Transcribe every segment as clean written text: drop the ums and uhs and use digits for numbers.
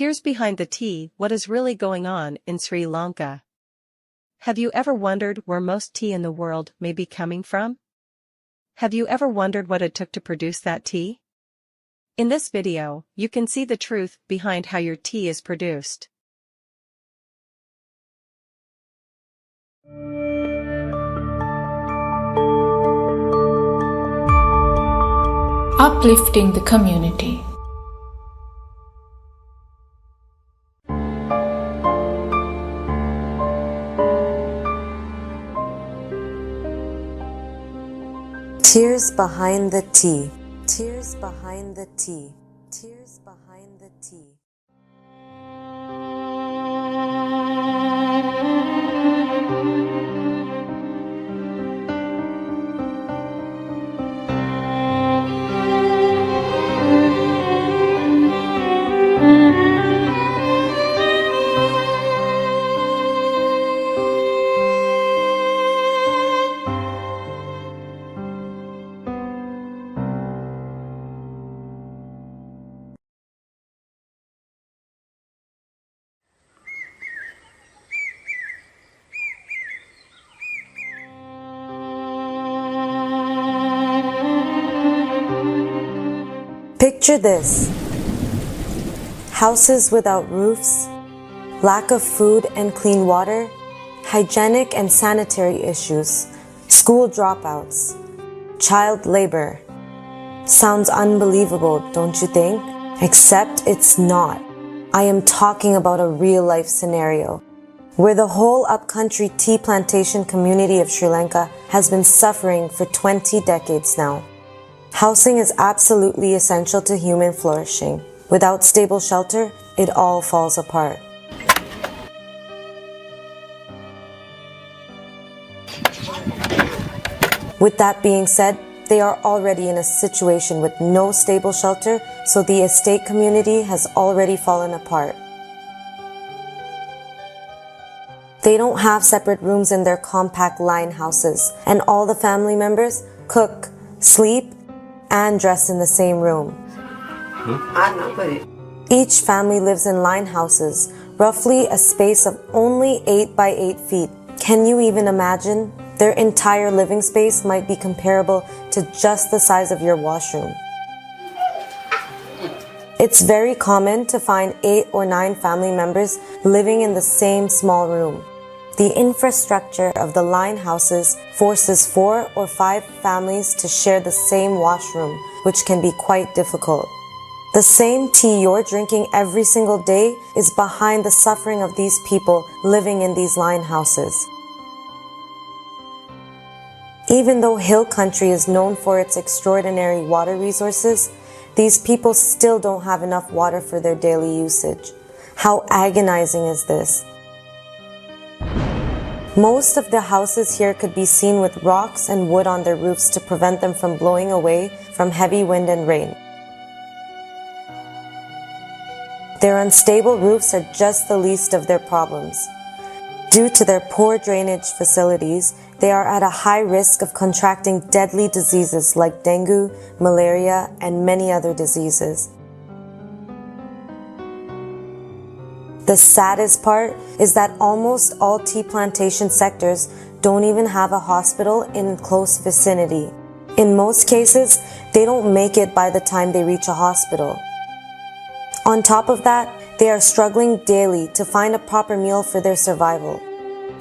Here's behind the tea what is really going on in Sri Lanka. Have you ever wondered where most tea in the world may be coming from? Have you ever wondered what it took to produce that tea? In this video, you can see the truth behind how your tea is produced. Uplifting the community. Tears behind the tea. Tears behind the tea. Tears behind the tea. Picture this: houses without roofs, lack of food and clean water, hygienic and sanitary issues, school dropouts, child labor. Sounds unbelievable, don't you think? Except it's not. I am talking about a real-life scenario where the whole upcountry tea plantation community of Sri Lanka has been suffering for 20 decades now. Housing is absolutely essential to human flourishing. Without stable shelter, it all falls apart. With that being said, they are already in a situation with no stable shelter, so the estate community has already fallen apart. They don't have separate rooms in their compact line houses, and all the family members cook, sleep, and dress in the same room. Each family lives in line houses, roughly a space of only 8 by 8 feet. Can you even imagine? Their entire living space might be comparable to just the size of your washroom. It's very common to find 8 or 9 family members living in the same small room. The infrastructure of the line houses forces 4 or 5 families to share the same washroom, which can be quite difficult. The same tea you're drinking every single day is behind the suffering of these people living in these line houses. Even though hill country is known for its extraordinary water resources, these people still don't have enough water for their daily usage. How agonizing is this? Most of the houses here could be seen with rocks and wood on their roofs to prevent them from blowing away from heavy wind and rain. Their unstable roofs are just the least of their problems. Due to their poor drainage facilities, they are at a high risk of contracting deadly diseases like dengue, malaria, and many other diseases. The saddest part is that almost all tea plantation sectors don't even have a hospital in close vicinity. In most cases, they don't make it by the time they reach a hospital. On top of that, they are struggling daily to find a proper meal for their survival.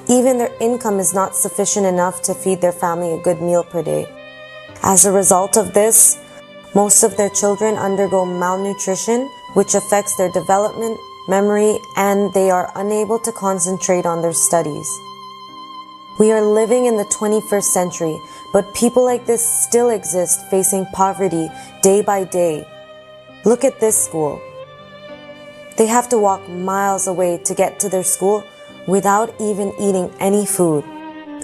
Even their income is not sufficient enough to feed their family a good meal per day. As a result of this, most of their children undergo malnutrition, which affects their development, memory, and they are unable to concentrate on their studies. We are living in the 21st century, but people like this still exist facing poverty day by day. Look at this school. They have to walk miles away to get to their school without even eating any food.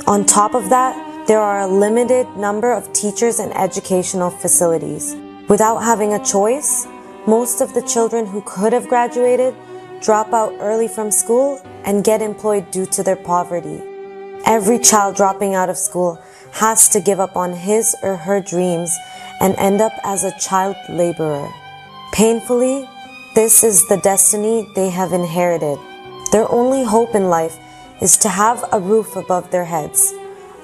On top of that, there are a limited number of teachers and educational facilities. Without having a choice, most of the children who could have graduated drop out early from school and get employed due to their poverty. Every child dropping out of school has to give up on his or her dreams and end up as a child laborer. Painfully, This is the destiny they have inherited. Their only hope in life is to have a roof above their heads,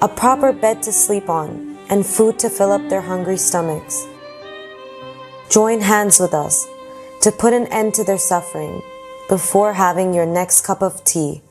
a proper bed to sleep on, and food to fill up their hungry stomachs. Join hands with us to put an end to their suffering before having your next cup of tea.